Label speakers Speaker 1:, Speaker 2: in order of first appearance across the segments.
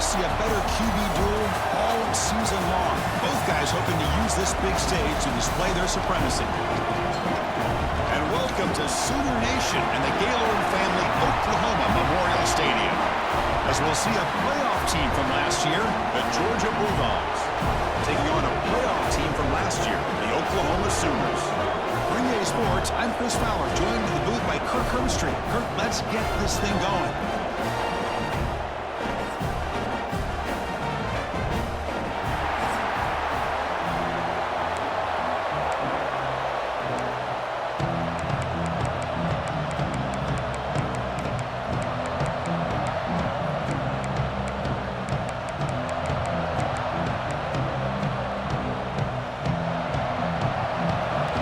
Speaker 1: see a better QB duel all season long. Both guys hoping to use this big stage to display their supremacy. And welcome to Sooner Nation and the Gaylord family Oklahoma Memorial Stadium, as we'll see a playoff team from last year, the Georgia Bulldogs, taking on a playoff team from last year, the Oklahoma Sooners. For EA Sports, I'm Chris Fowler, joined in the booth by Kirk Herbstreit. Kirk, let's get this thing going.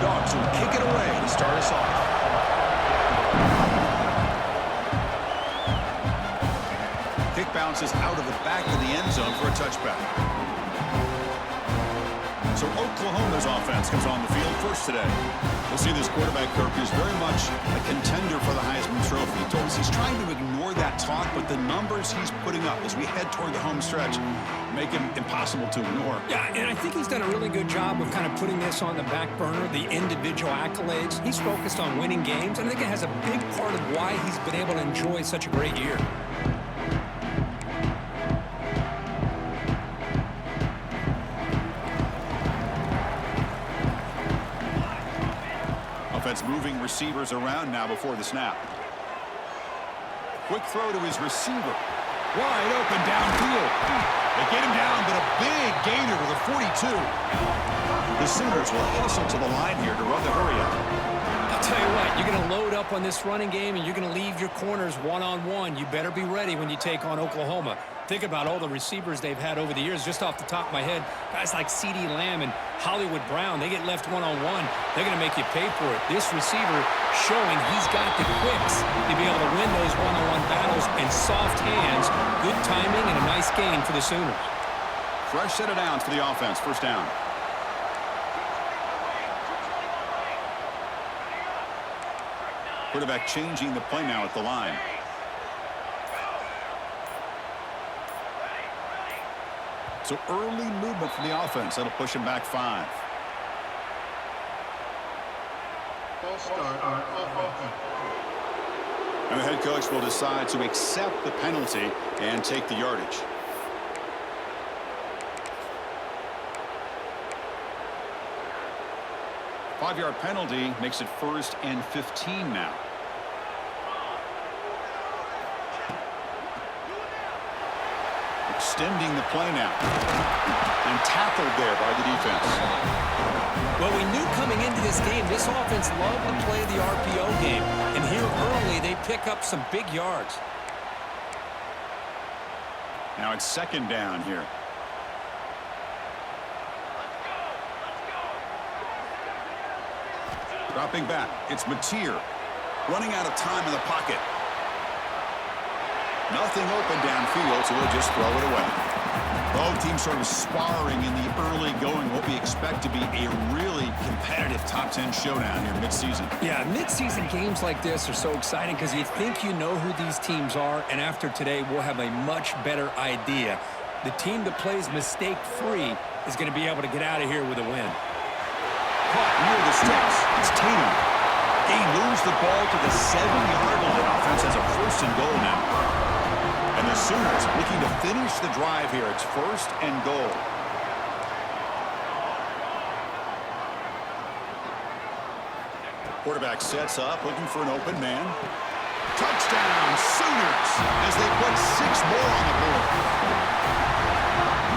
Speaker 1: Dogs will kick it away to start us off. Kick bounces out of the back of the end zone for a touchback. So Oklahoma's offense comes on the field first today. We'll see this quarterback, Kirk, is very much a contender for the Heisman Trophy. He told us he's trying to ignore that talk, but the numbers he's putting up as we head toward the home stretch make him impossible to ignore.
Speaker 2: Yeah, and I think he's done a really good job of kind of putting this on the back burner, the individual accolades. He's focused on winning games, and I think it has a big part of why he's been able to enjoy such a great year.
Speaker 1: Offense moving receivers around now before the snap. Quick throw to his receiver. Wide open downfield. They get him down, but a big gainer to the 42. The Sooners will hustle to the line here to run the hurry up.
Speaker 2: I'll tell you what, you're going to load up on this running game, and you're going to leave your corners one-on-one. You better be ready when you take on Oklahoma. Think about all the receivers they've had over the years. Just off the top of my head, guys like CeeDee Lamb and Hollywood Brown, they get left one-on-one. They're going to make you pay for it. This receiver showing he's got the quicks to be able to win those one-on-one battles, and soft hands, good timing, and a nice gain for the Sooners.
Speaker 1: Fresh set of downs for the offense. First down. Quarterback changing the play now at the line. So early movement from the offense. That'll push him back 5. And the head coach will decide to accept the penalty and take the yardage. Five-yard penalty makes it 1st and 15 now. Extending the play now. And tackled there by the defense.
Speaker 2: Well, we knew coming into this game, this offense loved to play the RPO game. And here early, they pick up some big yards.
Speaker 1: Now it's 2nd down here. Dropping back, it's Mateer. Running out of time in the pocket. Nothing open downfield, so we'll just throw it away. Both teams sort of sparring in the early going, what we expect to be a really competitive top 10 showdown here midseason.
Speaker 2: Yeah, midseason games like this are so exciting because you think you know who these teams are, and after today, we'll have a much better idea. The team that plays mistake-free is going to be able to get out of here with a win.
Speaker 1: Caught near the sticks. It's Tatum. He moves the ball to the 7-yard line. Offense has a 1st and goal now. And the Sooners looking to finish the drive here. It's 1st and goal. Quarterback sets up, looking for an open man. Touchdown, Sooners, as they put 6 more on the board.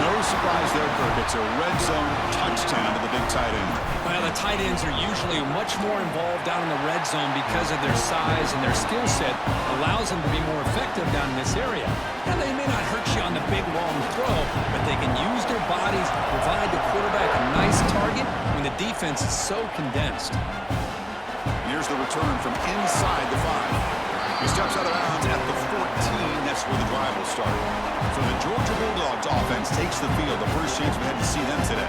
Speaker 1: No surprise there, Kirk. It's a red zone touchdown to the big tight end.
Speaker 2: Well, the tight ends are usually much more involved down in the red zone because of their size, and their skill set allows them to be more effective down in this area. Now, they may not hurt you on the big, long throw, but they can use their bodies to provide the quarterback a nice target when the defense is so condensed.
Speaker 1: Here's the return from inside the 5. He steps out of bounds at the 14. That's where the drive will start. So So the Georgia Bulldogs offense takes the field. The first chance we had to see them today.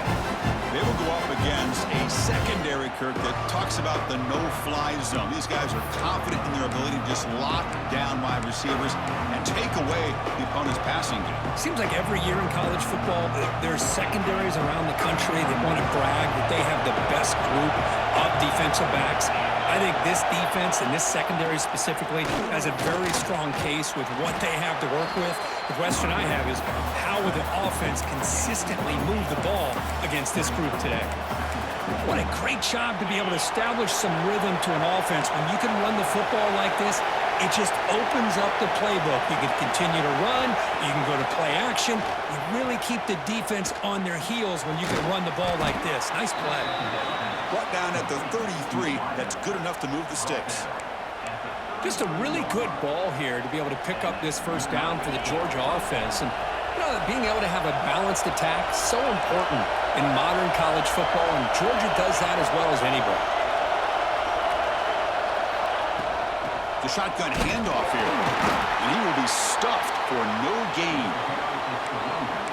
Speaker 1: They will go up against a secondary, Kirk, that talks about the no-fly zone. These guys are confident in their ability to just lock down wide receivers and take away the opponent's passing game.
Speaker 2: Seems like every year in college football, there's secondaries around the country that want to brag that they have the best group of defensive backs. I think this defense and this secondary specifically has a very strong case with what they have to work with. The question I have is, how will the offense consistently move the ball against this group today? What a great job to be able to establish some rhythm to an offense. When you can run the football like this, it just opens up the playbook. You can continue to run. You can go to play action. You really keep the defense on their heels when you can run the ball like this. Nice play.
Speaker 1: Brought down at the 33. That's good enough to move the sticks.
Speaker 2: Just a really good ball here to be able to pick up this first down for the Georgia offense. And you know, being able to have a balanced attack is so important in modern college football, and Georgia does that as well as anybody.
Speaker 1: The shotgun handoff here, and he will be stuffed for no gain.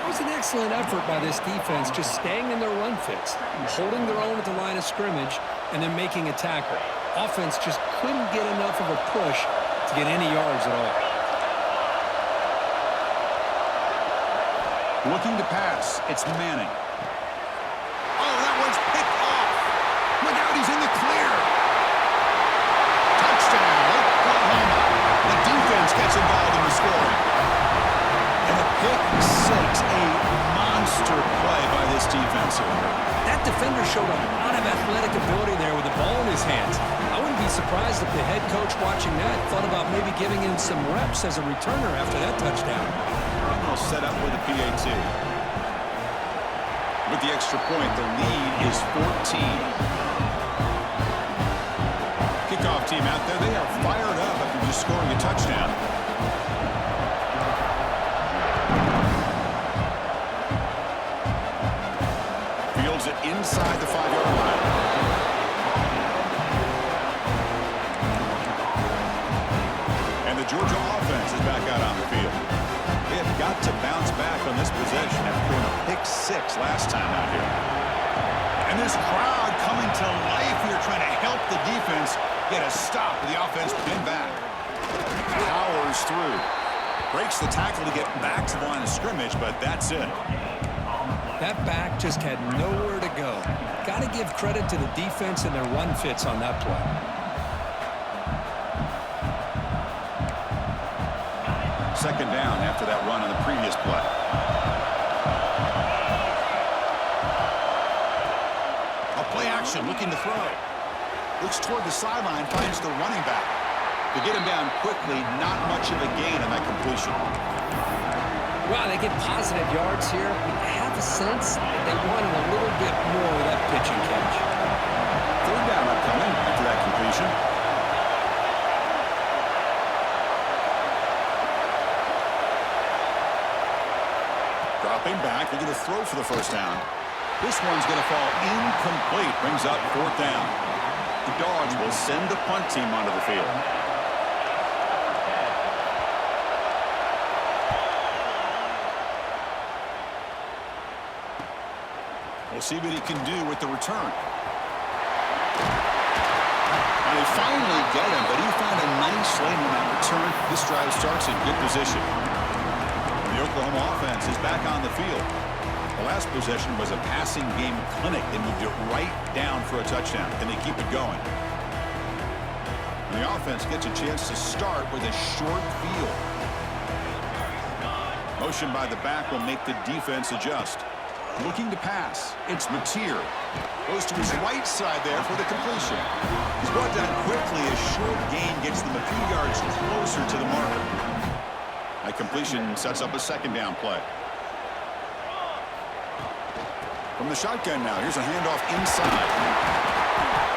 Speaker 2: It was an excellent effort by this defense, just staying in their run fits, holding their own at the line of scrimmage, and then making a tackle. Offense just couldn't get enough of a push to get any yards at all.
Speaker 1: Looking to pass, it's Manning. Oh, that one's picked off. Look out, he's in the clear. Touchdown, Oklahoma. The defense gets involved in the scoring. And a pick six, a monster play by this defense here.
Speaker 2: That defender showed a lot of athletic ability there with the ball in his hands. I wouldn't be surprised if the head coach watching that thought about maybe giving him some reps as a returner after that touchdown.
Speaker 1: Cardinals set up with a PAT. With the extra point, the lead is 14. Kickoff team out there, they are fired up after just scoring a touchdown. Fields it inside the 5-yard line. And the Georgia offense is back out on the field. They have got to bounce back on this possession after a pick six last time out here. And this crowd coming to life here, trying to help the defense get a stop with the offense pinned back. Powers through. Breaks the tackle to get back to the line of scrimmage, but that's it.
Speaker 2: That back just had nowhere to go. Got to give credit to the defense and their run fits on that play.
Speaker 1: Second down after that run on the previous play. A play action, looking to throw. Looks toward the sideline, finds the running back. To get him down quickly, not much of a gain on that completion.
Speaker 2: Wow, they get positive yards here. I have a sense that they wanted a little bit more with that pitch and catch.
Speaker 1: Third down upcoming after that completion. Dropping back, looking to throw for the first down. This one's going to fall incomplete. Brings up fourth down. The Dogs will send the punt team onto the field. We'll see what he can do with the return. And they finally get him, but he found a nice lane on that return. This drive starts in good position. The Oklahoma offense is back on the field. The last possession was a passing game clinic. They moved it right down for a touchdown, and they keep it going. And the offense gets a chance to start with a short field. Motion by the back will make the defense adjust. Looking to pass. It's Mateer. Goes to his right side there for the completion. He's brought down quickly. A short gain gets them a few yards closer to the marker. That completion sets up a second down play. From the shotgun now, here's a handoff inside.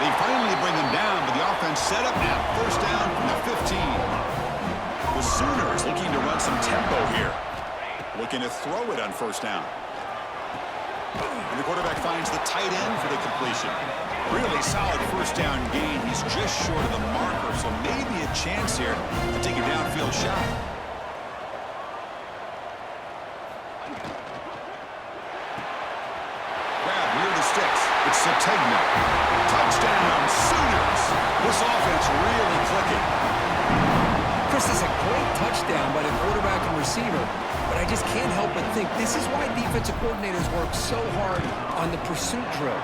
Speaker 1: They finally bring him down, but the offense set up now. First down from the 15. The Sooners looking to run some tempo here. Looking to throw it on first down. And the quarterback finds the tight end for the completion. Really solid first down gain. He's just short of the marker, so maybe a chance here to take a downfield shot. Grab near the sticks. It's Sategna. Touchdown, Sooners. This offense really clicking.
Speaker 2: Chris, is a great touchdown by the quarterback and receiver, but I just can't help but think this is why defensive coordinators work so hard on the pursuit drill.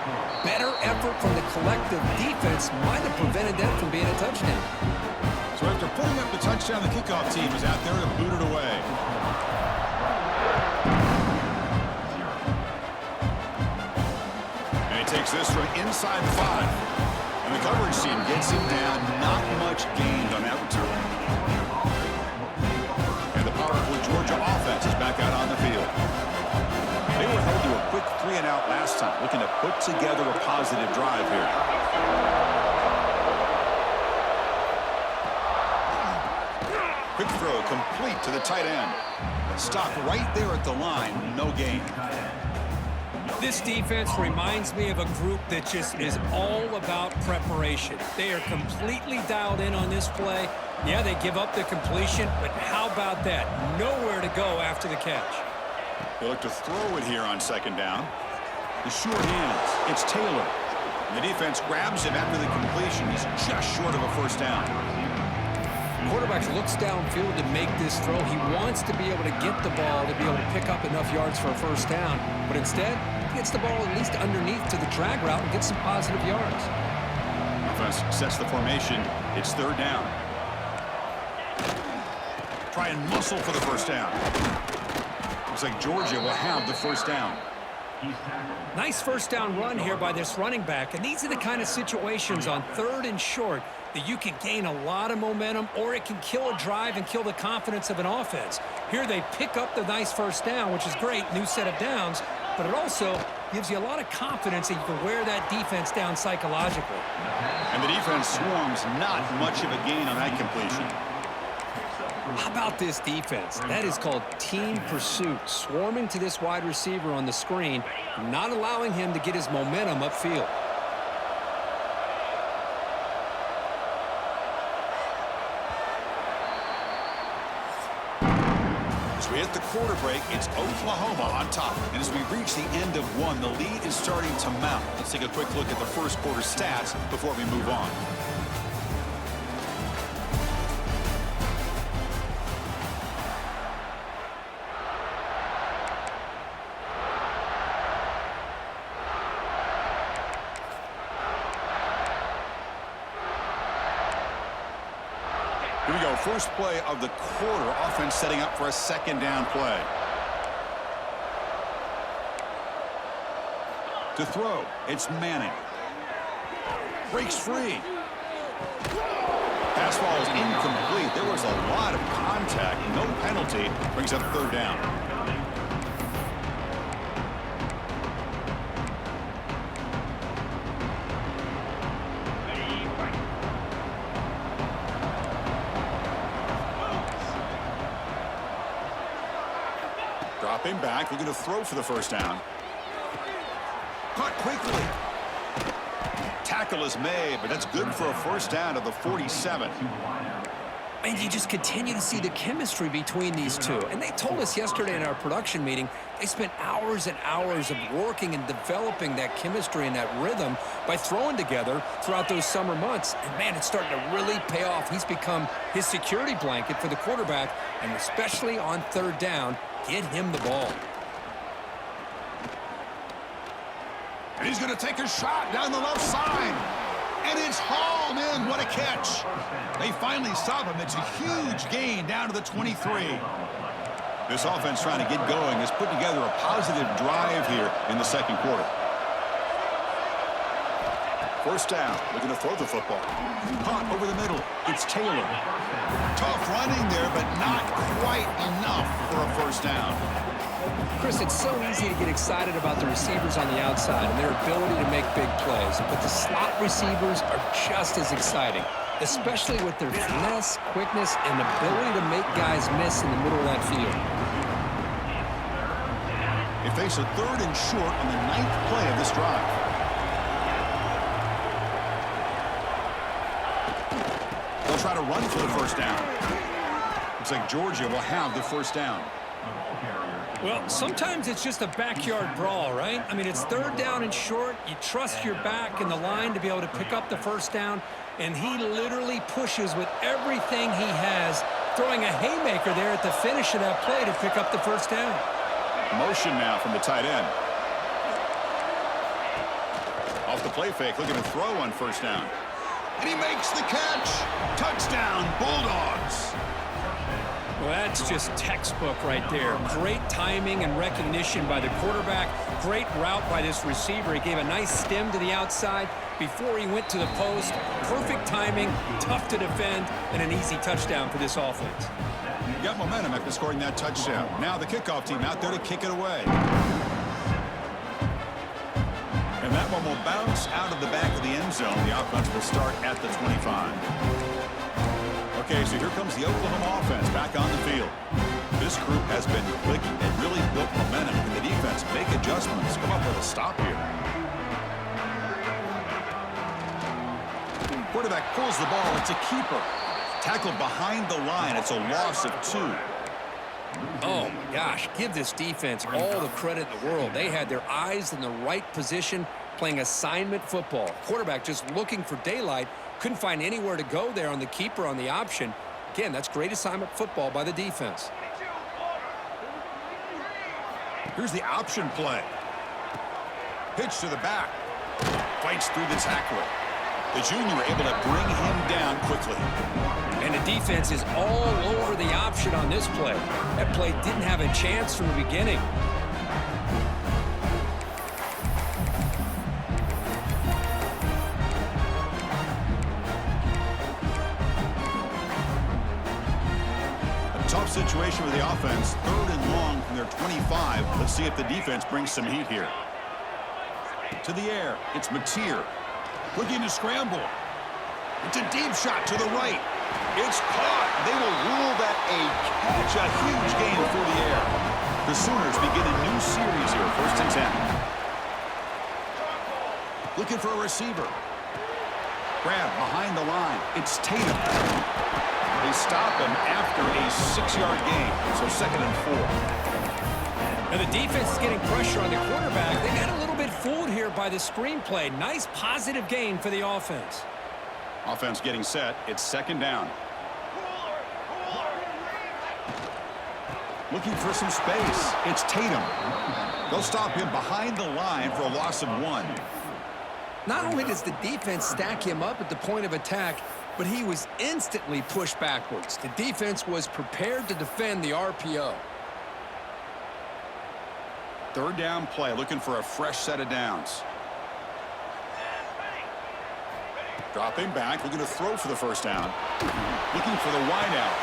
Speaker 2: Better effort from the collective defense might have prevented that from being a touchdown.
Speaker 1: So after putting up the touchdown, the kickoff team is out there to boot it away. And he takes this from inside the 5. And the coverage team gets him down. Not much gained on that return. And the powerful Georgia offense is back out on the field. They were held to a quick 3-and-out last time, looking to put together a positive drive here. Quick throw complete to the tight end. Stop right there at the line, no gain.
Speaker 2: This defense reminds me of a group that just is all about preparation. They are completely dialed in on this play. Yeah, they give up the completion, but how about that? Nowhere to go after the catch.
Speaker 1: They look to throw it here on second down. The short hands, it's Taylor. And the defense grabs him after the completion. He's just short of a first down.
Speaker 2: The quarterback looks downfield to make this throw. He wants to be able to get the ball to be able to pick up enough yards for a first down. But instead, he gets the ball at least underneath to the drag route and gets some positive yards.
Speaker 1: Offense sets the formation. It's third down. Try and muscle for the first down. Looks like Georgia will have the first down.
Speaker 2: Nice first down run here by this running back. And these are the kind of situations on 3rd and short that you can gain a lot of momentum, or it can kill a drive and kill the confidence of an offense. Here they pick up the nice first down, which is great, new set of downs, but it also gives you a lot of confidence that you can wear that defense down psychologically.
Speaker 1: And the defense swarms, not much of a gain on that completion.
Speaker 2: How about this defense? That is called team pursuit. Swarming to this wide receiver on the screen, not allowing him to get his momentum upfield.
Speaker 1: As we hit the quarter break, it's Oklahoma on top. And as we reach the end of one, the lead is starting to mount. Let's take a quick look at the first quarter stats before we move on. Here we go, first play of the quarter. Offense setting up for a second down play. To throw, it's Manning. Breaks free. Pass ball is incomplete. There was a lot of contact. No penalty. Brings up third down. Dropping back, looking to throw for the first down. Caught quickly. Tackle is made, but that's good for a first down to the 47.
Speaker 2: And you just continue to see the chemistry between these two. And they told us yesterday in our production meeting, they spent hours and hours of working and developing that chemistry and that rhythm by throwing together throughout those summer months. And, man, it's starting to really pay off. He's become his security blanket for the quarterback, and especially on third down, get him the ball.
Speaker 1: And he's going to take a shot down the left side. And it's hauled in. What a catch. They finally stop him. It's a huge gain down to the 23. This offense trying to get going has put together a positive drive here in the second quarter. First down. Looking to throw the football. Caught over the middle. It's Taylor. Tough running there, but not quite enough for a first down.
Speaker 2: Chris, it's so easy to get excited about the receivers on the outside and their ability to make big plays, but the slot receivers are just as exciting, especially with their finesse, quickness, and ability to make guys miss in the middle of that field.
Speaker 1: They face a third and short on the 9th play of this drive. They'll try to run for the first down. Looks like Georgia will have the first down.
Speaker 2: Well, sometimes it's just a backyard brawl, right? I mean, it's third down and short. You trust your back in the line to be able to pick up the first down, and he literally pushes with everything he has, throwing a haymaker there at the finish of that play to pick up the first down.
Speaker 1: Motion now from the tight end. Off the play fake, looking to throw on first down. And he makes the catch. Touchdown, Bulldogs.
Speaker 2: Well, that's just textbook right there. Great timing and recognition by the quarterback. Great route by this receiver. He gave a nice stem to the outside before he went to the post. Perfect timing, tough to defend, and an easy touchdown for this offense.
Speaker 1: Got momentum after scoring that touchdown. Now the kickoff team out there to kick it away. And that one will bounce out of the back of the end zone. The offense will start at the 25. Okay, so here comes the Oklahoma offense back on the field. This group has been clicking. They really built momentum. And the defense make adjustments. Come up with a stop here. Quarterback pulls the ball. It's a keeper. Tackled behind the line. It's a loss of 2.
Speaker 2: Oh, my gosh. Give this defense all the credit in the world. They had their eyes in the right position, playing assignment football. Quarterback just looking for daylight. Couldn't find anywhere to go there on the keeper on the option. Again, that's great assignment football by the defense.
Speaker 1: Here's the option play. Pitch to the back. Fights through the tackler. The junior able to bring him down quickly.
Speaker 2: And the defense is all over the option on this play. That play didn't have a chance from the beginning.
Speaker 1: Tough situation with the offense. 3rd and long from their 25. Let's see if the defense brings some heat here. To the air. It's Mateer. Looking to scramble. It's a deep shot to the right. It's caught. They will rule that a catch. A huge gain for the air. The Sooners begin a new series here. 1st and 10. Looking for a receiver. Grab behind the line. It's Tatum. They stop him after a 6-yard gain. So 2nd and 4.
Speaker 2: And the defense is getting pressure on the quarterback. They got a little bit fooled here by the screenplay. Nice positive gain for the offense.
Speaker 1: Offense getting set. It's 2nd down. Looking for some space. It's Tatum. They'll stop him behind the line for a loss of 1.
Speaker 2: Not only does the defense stack him up at the point of attack, but he was instantly pushed backwards. The defense was prepared to defend the RPO.
Speaker 1: 3rd down play, looking for a fresh set of downs. Dropping back, looking to throw for the first down. Looking for the wideout.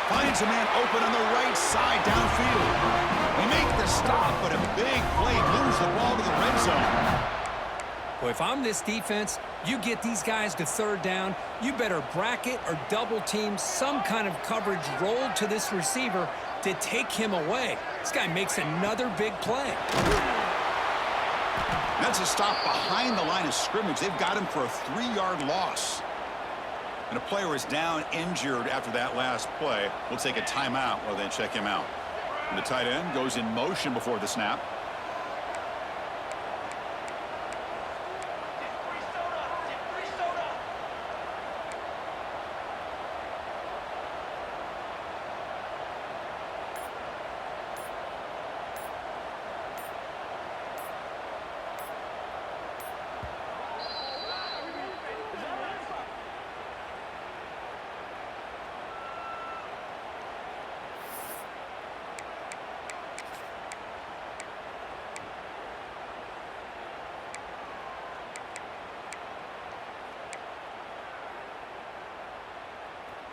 Speaker 1: Finds a man open on the right side downfield. They make the stop, but a big play moves the ball to the red zone.
Speaker 2: Well, if I'm this defense, you get these guys to 3rd down, you better bracket or double team some kind of coverage rolled to this receiver to take him away. This guy makes another big play.
Speaker 1: That's a stop behind the line of scrimmage. They've got him for a 3-yard loss. And a player is down injured after that last play. We'll take a timeout while they check him out. And the tight end goes in motion before the snap.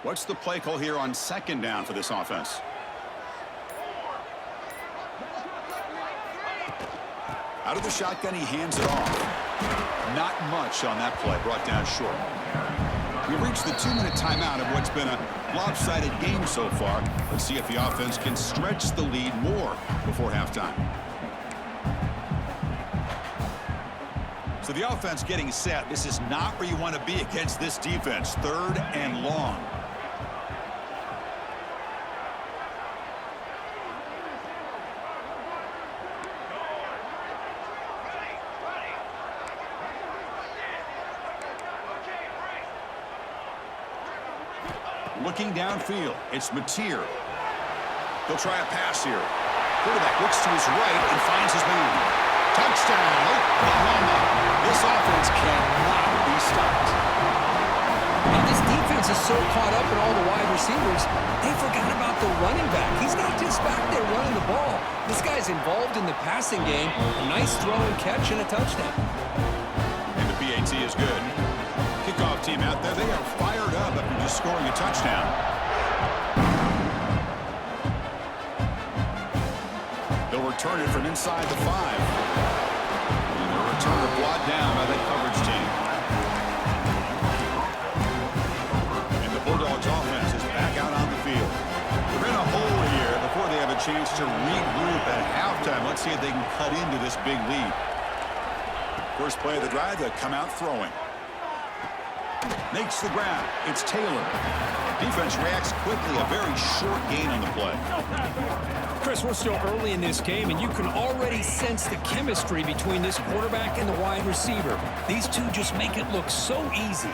Speaker 1: What's the play call here on 2nd down for this offense? Out of the shotgun, he hands it off. Not much on that play, brought down short. We've reached the 2-minute timeout of what's been a lopsided game so far. Let's see if the offense can stretch the lead more before halftime. So the offense getting set. This is not where you want to be against this defense. 3rd and long. Looking downfield, it's Mateer. He'll try a pass here. Quarterback looks to his right and finds his man. Touchdown, Oklahoma. This offense cannot be stopped.
Speaker 2: And this defense is so caught up in all the wide receivers, they forgot about the running back. He's not just back there running the ball. This guy's involved in the passing game. A nice throw and catch and a touchdown.
Speaker 1: And the PAT is good. Kickoff team out there, they are fired up after just scoring a touchdown. They'll return it from inside the 5. And the returner brought down by that coverage team. And the Bulldogs offense is back out on the field. They're in a hole here before they have a chance to regroup at halftime. Let's see if they can cut into this big lead. First play of the drive, they come out throwing. Makes the grab. It's Taylor. Defense reacts quickly. A very short gain on the play.
Speaker 2: Chris, we're still early in this game, and you can already sense the chemistry between this quarterback and the wide receiver. These two just make it look so easy.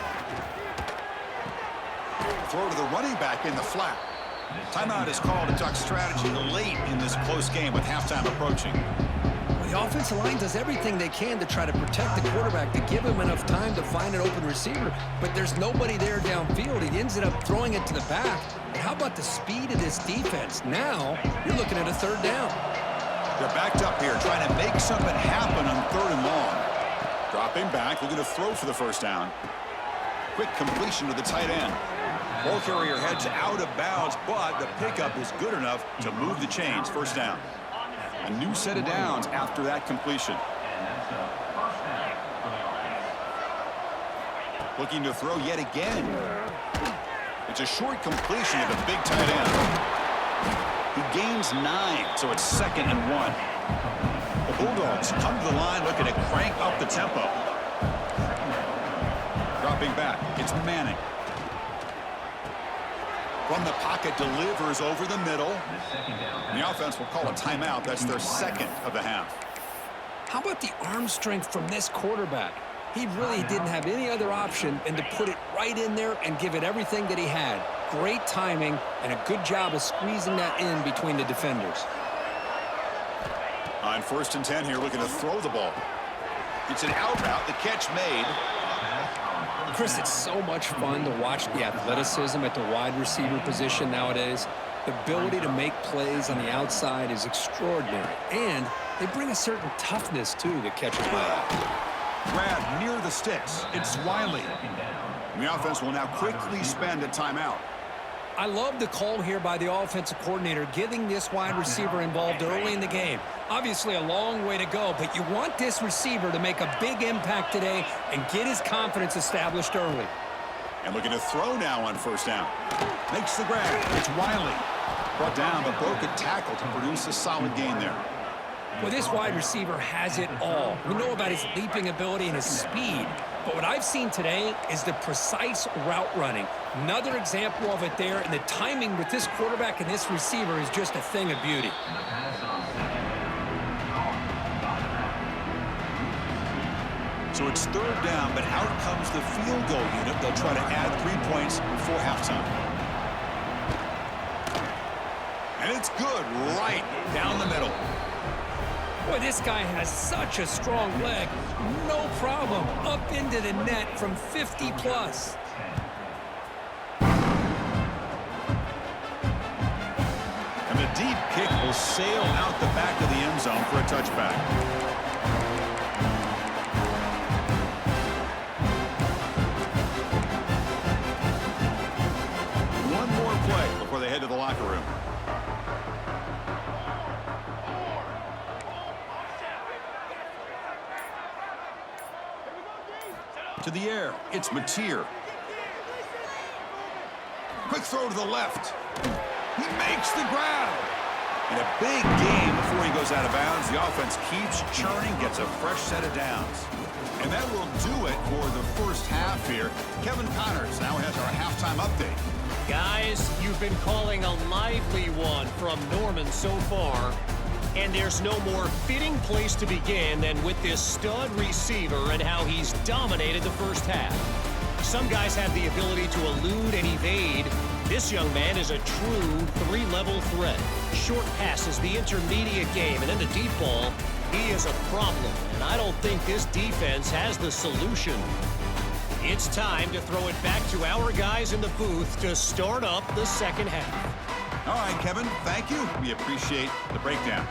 Speaker 1: Throw to the running back in the flat. Timeout is called to talk strategy late in this close game with halftime approaching.
Speaker 2: The offensive line does everything they can to try to protect the quarterback, to give him enough time to find an open receiver, but there's nobody there downfield. He ends up throwing it to the back. But how about the speed of this defense? Now, you're looking at a third down.
Speaker 1: They're backed up here, trying to make something happen on 3rd and long. Dropping back, looking to throw for the first down. Quick completion to the tight end. Ball carrier heads out of bounds, but the pickup is good enough to move the chains. First down. A new set of downs after that completion. Looking to throw yet again. It's a short completion to the big tight end. He gains 9, so it's 2nd and 1. The Bulldogs come to the line looking to crank up the tempo. Dropping back, it's Manning. From the pocket, delivers over the middle. And the offense will call a timeout. That's their 2nd of the half.
Speaker 2: How about the arm strength from this quarterback? He really didn't have any other option than to put it right in there and give it everything that he had. Great timing and a good job of squeezing that in between the defenders.
Speaker 1: On 1st and 10 here, looking to throw the ball. It's an out route. The catch made.
Speaker 2: Chris, it's so much fun to watch the athleticism at the wide receiver position nowadays. The ability to make plays on the outside is extraordinary. And they bring a certain toughness, too, that catches my eye.
Speaker 1: Grab near the sticks. It's Wiley. And the offense will now quickly spend a timeout.
Speaker 2: I love the call here by the offensive coordinator, getting this wide receiver involved early in the game. Obviously a long way to go, but you want this receiver to make a big impact today and get his confidence established early.
Speaker 1: And looking to throw now on 1st down. Makes the grab. It's Wiley. Brought down, but broke a tackle to produce a solid gain there.
Speaker 2: Well, this wide receiver has it all. We know about his leaping ability and his speed, but what I've seen today is the precise route running. Another example of it there, and the timing with this quarterback and this receiver is just a thing of beauty.
Speaker 1: So it's 3rd down, but out comes the field goal unit. They'll try to add 3 points before halftime. And it's good right down the middle.
Speaker 2: Boy, this guy has such a strong leg. No problem. Up into the net from 50 plus.
Speaker 1: And the deep kick will sail out the back of the end zone for a touchback. One more play before they head to the locker room. To the air, it's Mateer. Quick throw to the left. He makes the grab. And a big gain before he goes out of bounds. The offense keeps churning, gets a fresh set of downs. And that will do it for the first half here. Kevin Connors now has our halftime update.
Speaker 3: Guys, you've been calling a lively one from Norman so far. And there's no more fitting place to begin than with this stud receiver and how he's dominated the first half. Some guys have the ability to elude and evade. This young man is a true three-level threat. Short passes, the intermediate game, and then the deep ball. He is a problem, and I don't think this defense has the solution. It's time to throw it back to our guys in the booth to start up the second half.
Speaker 1: All right, Kevin, thank you. We appreciate the breakdown.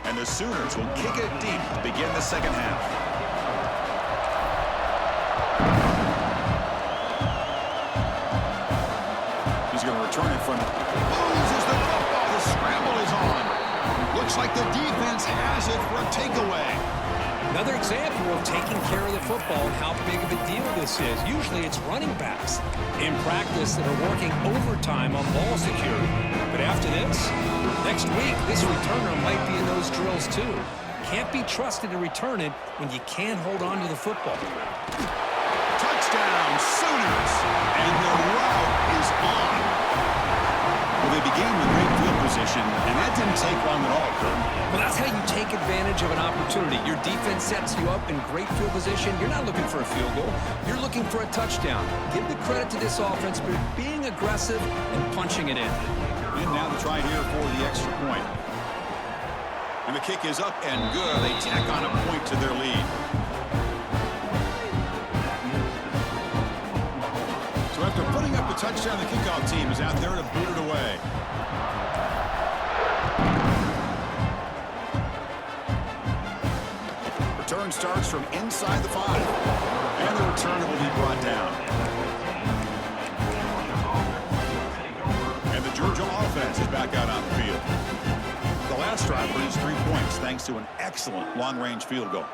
Speaker 1: And the Sooners will kick it deep to begin the second half. He's going to return it from loses the football. The scramble is on. Looks like the defense has it for a takeaway.
Speaker 2: Another example of taking care of the football and how big of a deal this is. Usually it's running backs in practice that are working overtime on ball security. But after this, next week, this returner might be in those drills too. Can't be trusted to return it when you can't hold on to the football.
Speaker 1: Touchdown, Sooners! And the route is on. Well, they began with great field position, and that didn't take long at all, Kurt.
Speaker 2: Well, that's how you take advantage of an opportunity. Your defense sets you up in great field position. You're not looking for a field goal. You're looking for a touchdown. Give the credit to this offense for being aggressive and punching it in.
Speaker 1: And now the try here for the extra point. And the kick is up and good. They tack on a point to their lead. So after putting up a touchdown, the kickoff team is out there to boot it away. Return starts from inside the 5. And the returner will be brought down. And the Georgia offense is back out on the field. The last drive produced 3 points thanks to an excellent long-range field goal.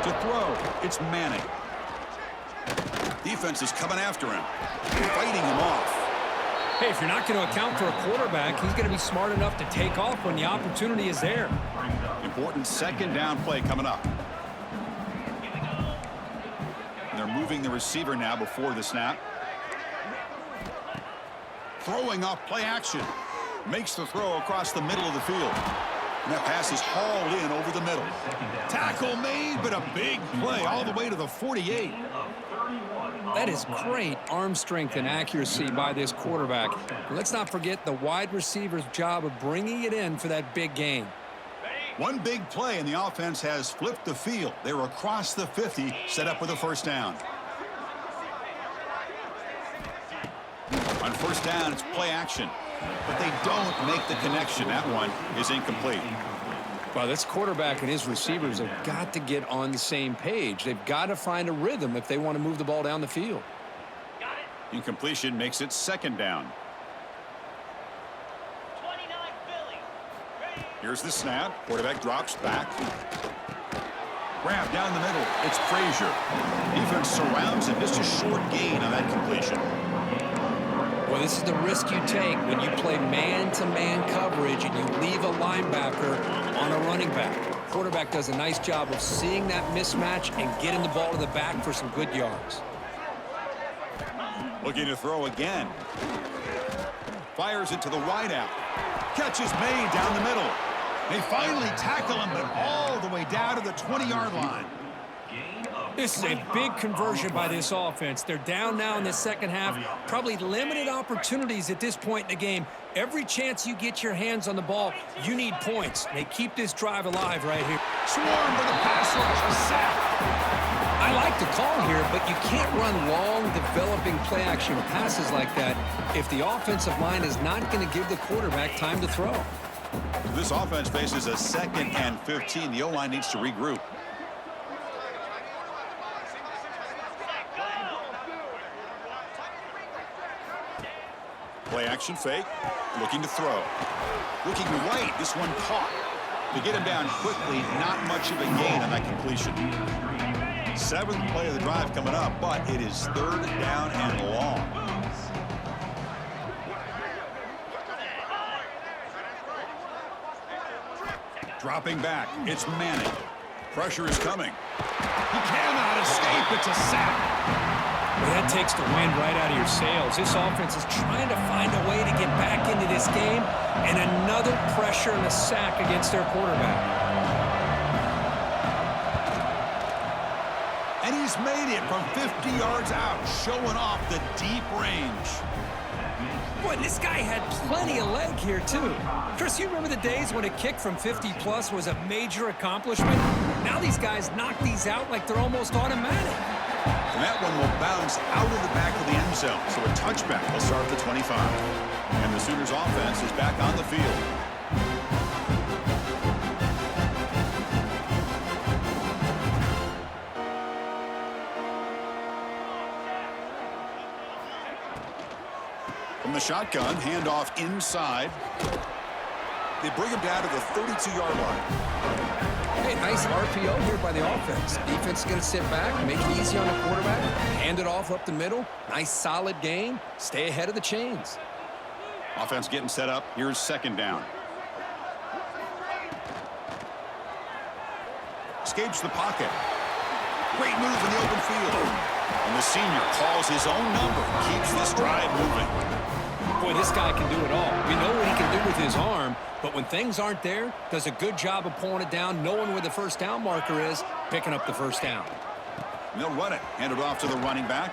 Speaker 1: To throw, it's Manning. Defense is coming after him, fighting him off.
Speaker 2: Hey, if you're not going to account for a quarterback, he's going to be smart enough to take off when the opportunity is there.
Speaker 1: Important second down play coming up. They're moving the receiver now before the snap. Throwing off play action. Makes the throw across the middle of the field. And that pass is hauled in over the middle. Tackle made, but a big play all the way to the 48.
Speaker 2: That is great arm strength and accuracy by this quarterback. Let's not forget the wide receiver's job of bringing it in for that big gain.
Speaker 1: One big play, and the offense has flipped the field. They were across the 50, set up with a first down. On first down, it's play action. But they don't make the connection. That one is incomplete.
Speaker 2: Well, this quarterback and his receivers have got to get on the same page. They've got to find a rhythm if they want to move the ball down the field.
Speaker 1: Incompletion makes it second down. Here's the snap. Quarterback drops back. Grab down the middle. It's Frazier. Defense surrounds him. Just a short gain on that completion.
Speaker 2: Well, this is the risk you take when you play man-to-man coverage and you leave a linebacker on a running back. Quarterback does a nice job of seeing that mismatch and getting the ball to the back for some good yards.
Speaker 1: Looking to throw again. Fires it to the wideout. Catch is made down the middle. They finally tackle him, but all the way down to the 20-yard line.
Speaker 2: This is a big conversion by this offense. They're down now in the second half. Probably limited opportunities at this point in the game. Every chance you get your hands on the ball, you need points. They keep this drive alive right here.
Speaker 1: Swarm for the pass rush. A sack.
Speaker 2: I like the call here, but you can't run long, developing play-action passes like that if the offensive line is not going to give the quarterback time to throw.
Speaker 1: This offense faces a 2nd and 15. The O-line needs to regroup. Play action fake. Looking to throw. Looking right. This one caught. To get him down quickly, not much of a gain on that completion. 7th play of the drive coming up, but it is 3rd down and long. Dropping back. It's Manning. Pressure is coming. He cannot escape. It's a sack.
Speaker 2: Well, that takes the wind right out of your sails. This offense is trying to find a way to get back into this game, and another pressure and a sack against their quarterback.
Speaker 1: And he's He's made it from 50 yards out, showing off the deep range.
Speaker 2: Boy, this guy had plenty of leg here, too. Chris, you remember the days when a kick from 50-plus was a major accomplishment? Now these guys knock these out like they're almost automatic.
Speaker 1: And that one will bounce out of the back of the end zone, so a touchback will start at the 25. And the Sooners offense is back on the field. From the shotgun, handoff inside. They bring him down to the 32-yard line.
Speaker 2: Hey, nice RPO here by the offense. Defense is going to sit back, make it easy on the quarterback, hand it off up the middle. Nice, solid game. Stay ahead of the chains.
Speaker 1: Offense getting set up. Here's second down. Escapes the pocket. Great move in the open field. And the senior calls his own number, keeps this drive moving.
Speaker 2: Boy, this guy can do it all. We know what he can do with his arm, but when things aren't there, does a good job of pulling it down, knowing where the first down marker is, picking up the first down.
Speaker 1: And they'll run it. Hand it off to the running back.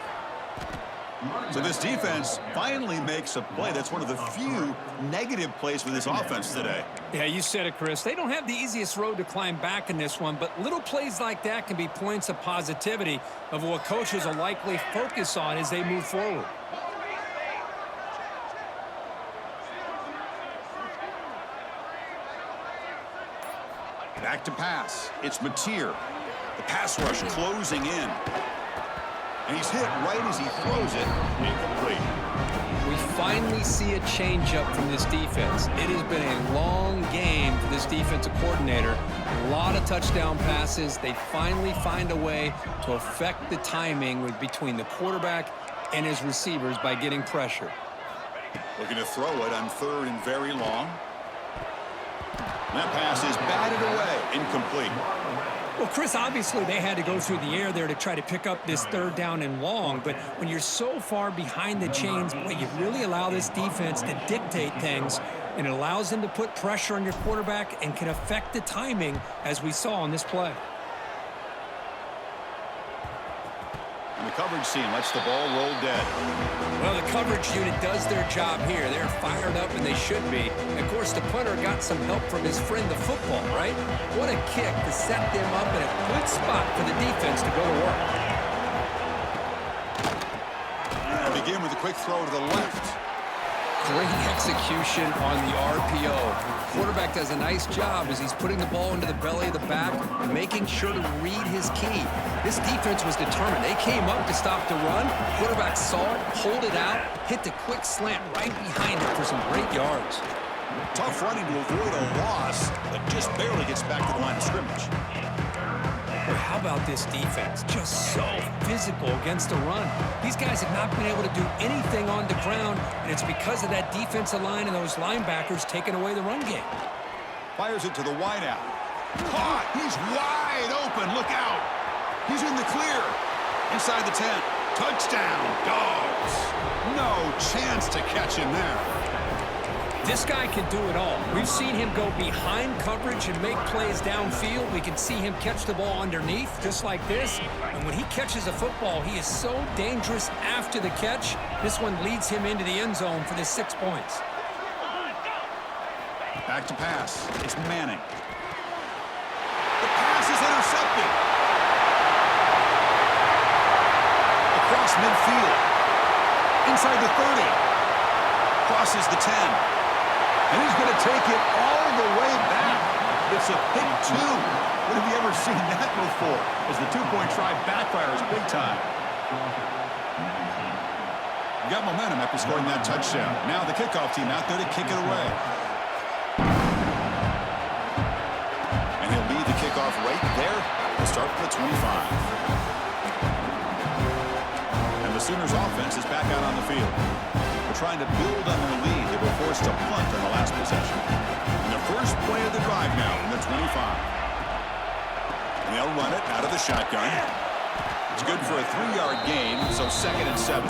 Speaker 1: So this defense finally makes a play. That's one of the few negative plays for this offense today.
Speaker 2: Yeah, you said it, Chris. They don't have the easiest road to climb back in this one, but little plays like that can be points of positivity of what coaches will likely focus on as they move forward.
Speaker 1: Back to pass. It's Mateer. The pass rush closing in. And he's hit right as he throws it. Incomplete.
Speaker 2: We finally see a changeup from this defense. It has been a long game for this defensive coordinator. A lot of touchdown passes. They finally find a way to affect the timing between the quarterback and his receivers by getting pressure.
Speaker 1: Looking to throw it on third and very long. That pass is batted away. Incomplete.
Speaker 2: Well, Chris, obviously they had to go through the air there to try to pick up this third down and long, but when you're so far behind the chains, boy, you really allow this defense to dictate things, and it allows them to put pressure on your quarterback and can affect the timing, as we saw on this play.
Speaker 1: And the coverage team lets the ball roll dead.
Speaker 2: Well, the coverage unit does their job here. They're fired up, and they should be. Of course, the punter got some help from his friend, the football, right? What a kick to set them up in a good spot for the defense to go to work.
Speaker 1: And begin with a quick throw to the left.
Speaker 2: Great execution on the RPO. Quarterback does a nice job as he's putting the ball into the belly of the back, making sure to read his key. This defense was determined. They came up to stop the run. Quarterback saw it, pulled it out, hit the quick slant right behind it for some great yards.
Speaker 1: Tough running to avoid a loss, but just barely gets back to the line of scrimmage.
Speaker 2: Boy, how about this defense? Just so physical against the run. These guys have not been able to do anything on the ground, and it's because of that defensive line and those linebackers taking away the run game.
Speaker 1: Fires it to the wideout. Caught! He's wide open. Look out! He's in the clear. Inside the 10. Touchdown, Dogs. No chance to catch him there.
Speaker 2: This guy can do it all. We've seen him go behind coverage and make plays downfield. We can see him catch the ball underneath, just like this. And when he catches a football, he is so dangerous after the catch. This one leads him into the end zone for the 6 points.
Speaker 1: Back to pass. It's Manning. The pass is intercepted. Across midfield. Inside the 30. Crosses the 10. And he's going to take it all the way back. It's a pick 2. When have you ever seen that before? As the two-point try backfires big time. You got momentum after scoring that touchdown. Now the kickoff team out there to kick it away. And he'll lead the kickoff right there. He'll start from the 25. And the Sooners offense is back out on the field. They're trying to build on their lead. They were forced to punt on the last possession. And the first play of the drive now in the 25. And they'll run it out of the shotgun. It's good for a 3-yard gain, so 2nd and 7.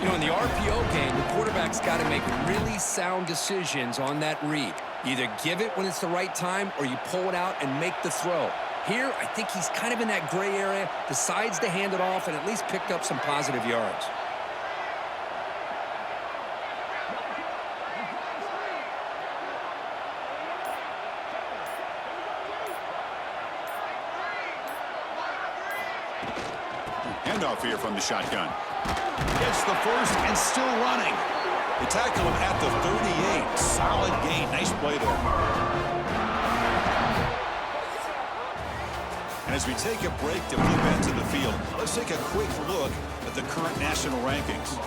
Speaker 2: You know, in the RPO game, the quarterback's got to make really sound decisions on that read. Either give it when it's the right time or you pull it out and make the throw. Here, I think he's kind of in that gray area, decides to hand it off, and at least picked up some positive yards.
Speaker 1: Handoff here from the shotgun. Gets the first and still running. They tackle him at the 38. Solid gain. Nice play there. And as we take a break to flip into the field, let's take a quick look at the current national rankings.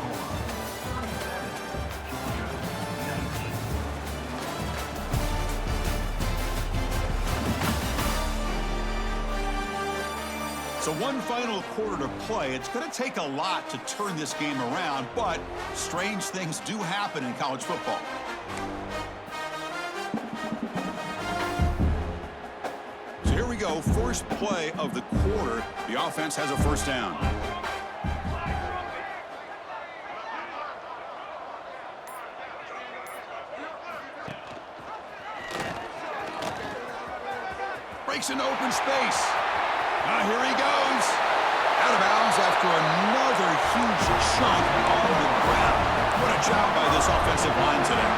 Speaker 1: So one final quarter to play. It's going to take a lot to turn this game around, but strange things do happen in college football. So here we go, first play of the quarter. The offense has a first down. Breaks into open space. Here he goes. Out of bounds after another huge chunk on the ground. What a job by this offensive line today.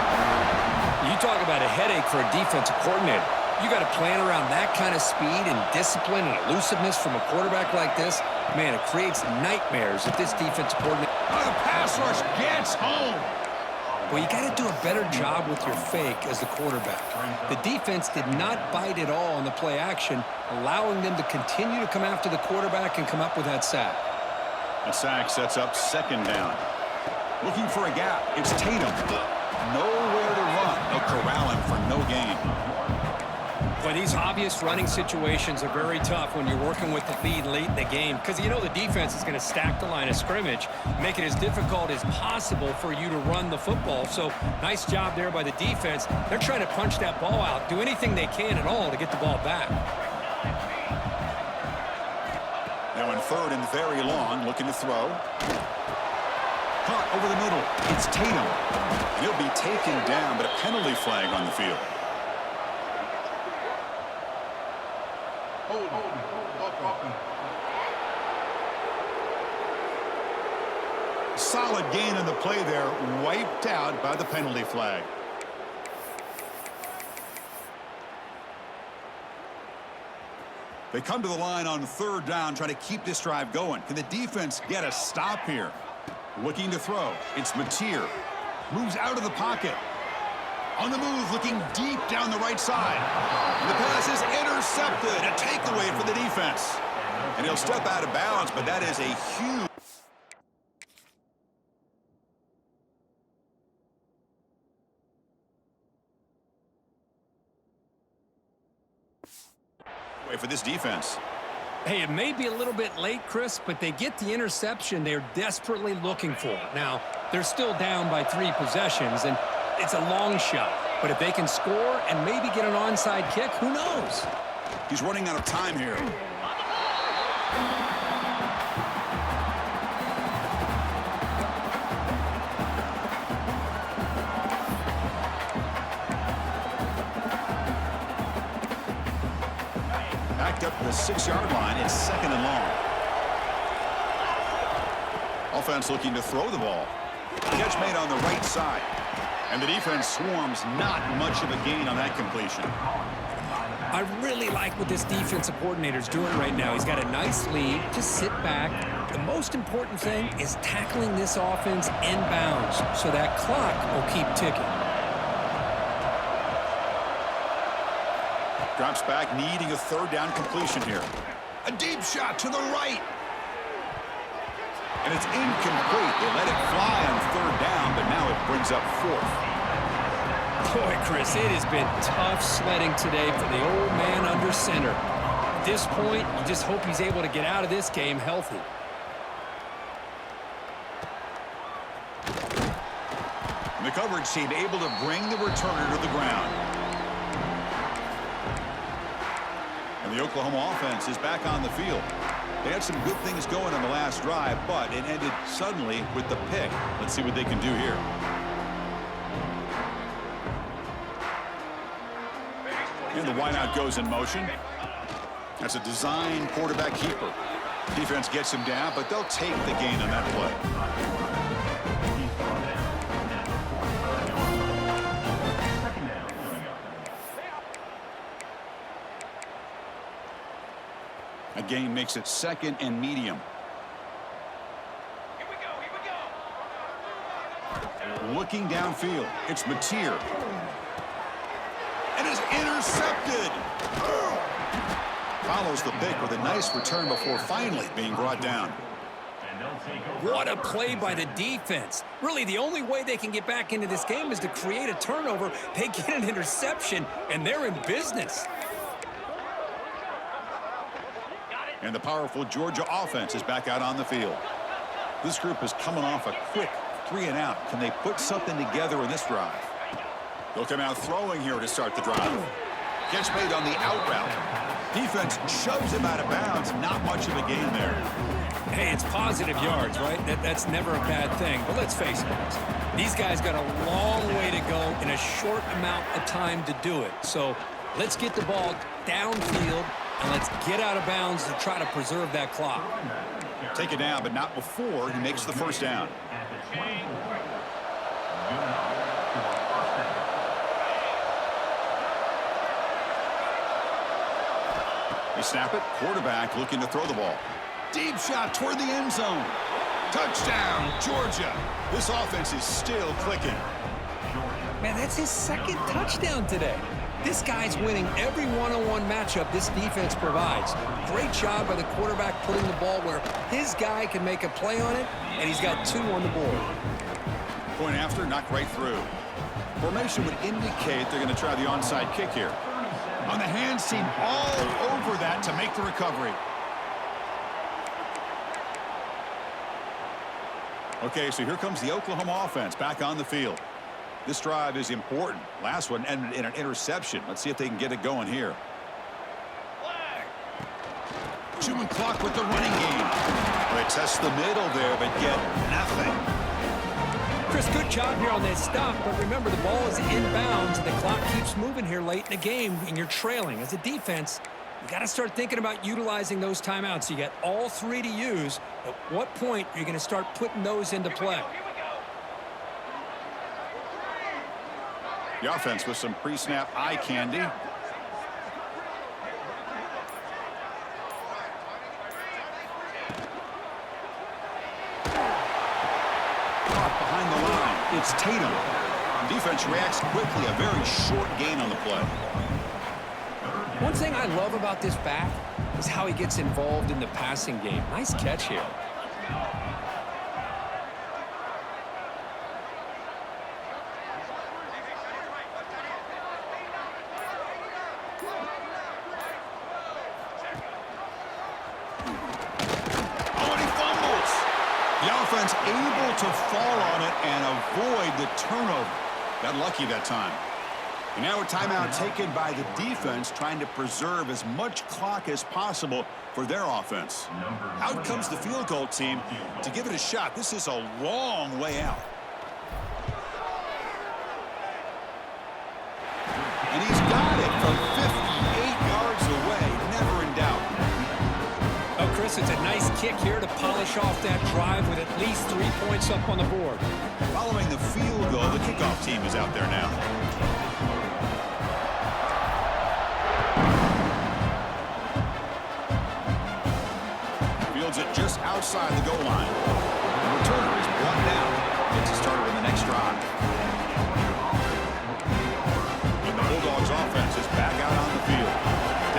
Speaker 2: You talk about a headache for a defensive coordinator. You got to plan around that kind of speed and discipline and elusiveness from a quarterback like this. Man, it creates nightmares if this defensive coordinator...
Speaker 1: The pass rush gets home.
Speaker 2: Well, you got to do a better job with your fake as the quarterback. The defense did not bite at all on the play action, allowing them to continue to come after the quarterback and come up with that sack.
Speaker 1: A sack sets up second down. Looking for a gap. It's Tatum. Nowhere to run. They'll corral him for no gain.
Speaker 2: But these obvious running situations are very tough when you're working with the lead late in the game because you know the defense is going to stack the line of scrimmage, make it as difficult as possible for you to run the football. So nice job there by the defense. They're trying to punch that ball out, do anything they can at all to get the ball back.
Speaker 1: Now in third and very long, looking to throw. Caught over the middle. It's Tatum. And he'll be taken down, but a penalty flag on the field. Solid gain in the play there, wiped out by the penalty flag. They come to the line on third down, trying to keep this drive going. Can the defense get a stop here? Looking to throw. It's Mateer. Moves out of the pocket. On the move, looking deep down the right side. And the pass is intercepted. A takeaway for the defense. And he'll step out of bounds, but that is a huge... for this defense.
Speaker 2: Hey, it may be a little bit late, Chris, but they get the interception they're desperately looking for. Now, they're still down by 3 possessions, and it's a long shot. But if they can score and maybe get an onside kick, who knows?
Speaker 1: He's running out of time here. Backed up to the 6-yard line. It's second and long. Offense looking to throw the ball. Catch made on the right side. And the defense swarms, not much of a gain on that completion.
Speaker 2: I really like what this defensive coordinator's doing right now. He's got a nice lead. Just sit back. The most important thing is tackling this offense inbounds so that clock will keep ticking.
Speaker 1: Drops back, needing a third down completion here. A deep shot to the right. And it's incomplete. They let it fly on third down, but now it brings up fourth.
Speaker 2: Boy, Chris, it has been tough sledding today for the old man under center. At this point, you just hope he's able to get out of this game healthy.
Speaker 1: And the coverage team able to bring the returner to the ground. And the Oklahoma offense is back on the field. They had some good things going on the last drive, but it ended suddenly with the pick. Let's see what they can do here. And the wideout goes in motion. That's a design quarterback keeper. Defense gets him down, but they'll take the gain on that play. A gain makes it 2nd and medium. Looking downfield, it's Mateer. And is intercepted. Follows the pick with a nice return before finally being brought down.
Speaker 2: What a play by the defense. Really, the only way they can get back into this game is to create a turnover. They get an interception, and they're in business.
Speaker 1: And the powerful Georgia offense is back out on the field. This group is coming off a quick 3-and-out. Can they put something together in this drive? They'll come out throwing here to start the drive. Gets made on the out route. Defense shoves him out of bounds. Not much of a gain there.
Speaker 2: Hey, it's positive yards, right? That's never a bad thing. But let's face it, these guys got a long way to go in a short amount of time to do it. So let's get the ball downfield, and let's get out of bounds to try to preserve that clock.
Speaker 1: Take it down, but not before he makes the first down. They snap it. Quarterback looking to throw the ball. Deep shot toward the end zone. Touchdown, Georgia. This offense is still clicking.
Speaker 2: Man, that's his 2nd touchdown today. This guy's winning every one-on-one matchup this defense provides. Great job by the quarterback putting the ball where his guy can make a play on it, and he's got 2 on the board.
Speaker 1: Point after, knocked right through. Formation would indicate they're going to try the onside kick here. On the hands team, all over that to make the recovery. Okay, so here comes the Oklahoma offense back on the field. This drive is important. Last one ended in an interception. Let's see if they can get it going here. Chewing clock with the running game. They test the middle there, but get nothing.
Speaker 2: Chris, good job here on that stop, but remember, the ball is inbounds, and the clock keeps moving here late in the game, and you're trailing. As a defense, you got to start thinking about utilizing those timeouts. You got all 3 to use. At what point are you going to start putting those into play?
Speaker 1: The offense with some pre-snap eye candy. Behind the line, it's Tatum. Defense reacts quickly. A very short gain on the play.
Speaker 2: One thing I love about this back is how he gets involved in the passing game. Nice catch here.
Speaker 1: Offense able to fall on it and avoid the turnover. Got lucky that time. And now a timeout taken by the defense, trying to preserve as much clock as possible for their offense. Out comes the field goal team to give it a shot. This is a long way out. And he's got it from 58 yards away. Never in doubt.
Speaker 2: Oh, Chris, it's a nice kick here to polish off that drive with at least 3 points up on the board.
Speaker 1: Following the field goal, the kickoff team is out there now. Fields it just outside the goal line. The returner is brought down. Gets it started in the next drive. And the Bulldogs offense is back out on the field.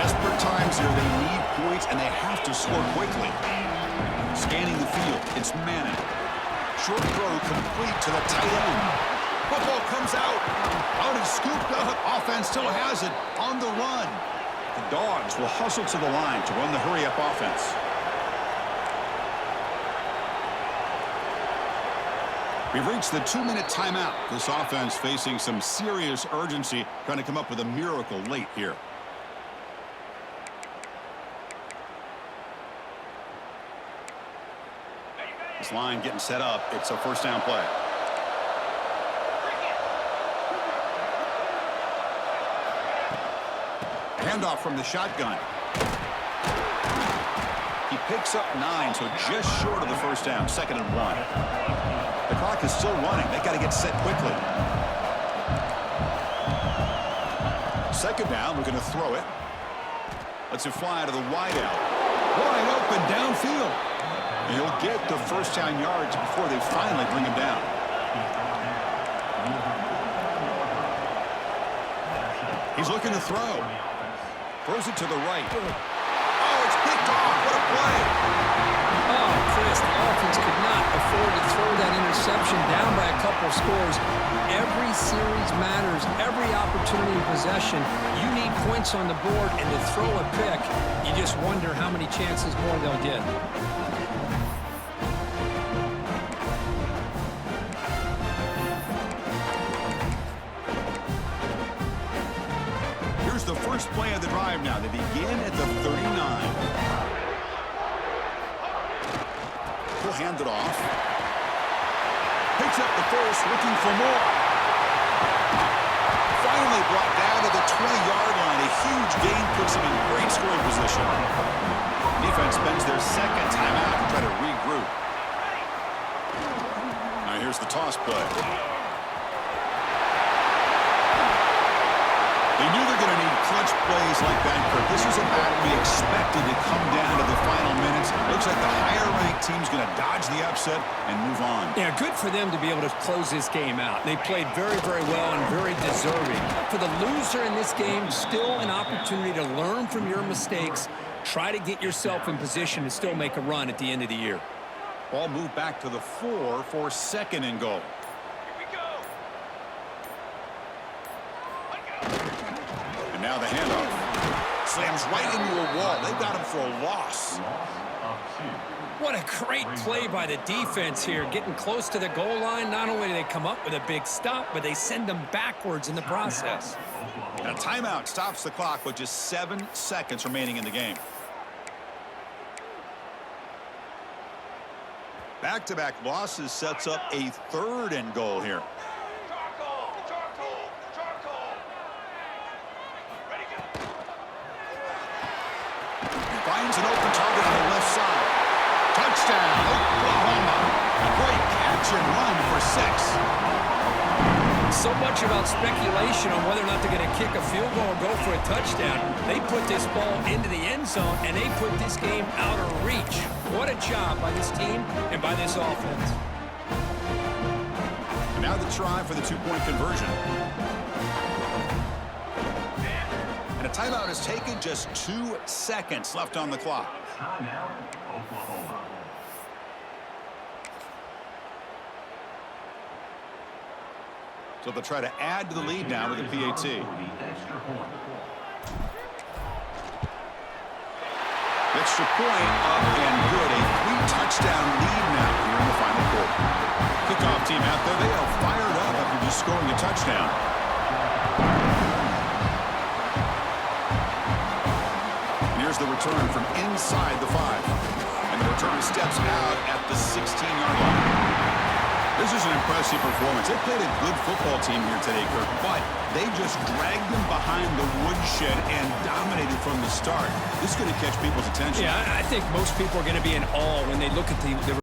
Speaker 1: Desperate times here. They need points, and they have to score quickly. Scanning the field, it's Manning. Short throw complete to the tight end. Football comes out. Out and scooped up. Offense still has it on the run. The Dogs will hustle to the line to run the hurry-up offense. We've reached the 2-minute timeout. This offense facing some serious urgency, trying to come up with a miracle late here. This line getting set up. It's a first down play. Handoff from the shotgun. picks up 9, so just short of the first down, 2nd and 1. The clock is still running. They got to get set quickly. 2nd down, we're going to throw it. Lets it fly to the wideout. Wide open downfield. And he'll get the first down yards before they finally bring him down. He's looking to throw. Throws it to the right. Oh, it's picked off. What a play.
Speaker 2: Oh, Chris, the offense could not afford to throw that interception down by a couple of scores. Every series matters. Every opportunity of possession. You need points on the board, and to throw a pick, you just wonder how many chances more they'll get.
Speaker 1: Here's the first play of the drive now. They begin at the 39. He'll hand it off. Picks up the first, looking for more. Finally brought down to the 20-yard line. A huge gain puts him in great scoring position. Defense spends their 2nd timeout to try to regroup. Now here's the toss play. They knew they're going to need clutch plays like that, Kirk. This is a battle we expected to come down to the final minutes. Looks like the higher-ranked team's going to dodge the upset and move on.
Speaker 2: Yeah, good for them to be able to close this game out. They played very, very well and very deserving. For the loser in this game, still an opportunity to learn from your mistakes. Try to get yourself in position to still make a run at the end of the year.
Speaker 1: Ball moved back to the 4 for 2nd and goal. And now the handoff. Slams right into a wall. They got him for a loss.
Speaker 2: What a great play by the defense here. Getting close to the goal line, not only do they come up with a big stop, but they send them backwards in the process.
Speaker 1: A timeout stops the clock with just 7 seconds remaining in the game. Back-to-back losses sets up a 3rd and goal here. Finds an open target on the left side. Touchdown, Oklahoma. A great catch and run for 6.
Speaker 2: So much about speculation on whether or not they're going to kick a field goal or go for a touchdown. They put this ball into the end zone, and they put this game out of reach. What a job by this team and by this offense.
Speaker 1: And now the try for the 2-point conversion. And a timeout is taken, just 2 seconds left on the clock.
Speaker 4: Timeout, Oklahoma.
Speaker 1: So they'll try to add to the lead now with a PAT. Extra point up and good. A 3-touchdown lead now here in the final quarter. Kickoff team out there. They are fired up after just scoring a touchdown. Here's the return from inside the 5. And the return steps out at the 16-yard line. This is an impressive performance. They played a good football team here today, Kirk, but they just dragged them behind the woodshed and dominated from the start. This is going to catch people's attention.
Speaker 2: Yeah, I think most people are going to be in awe when they look at the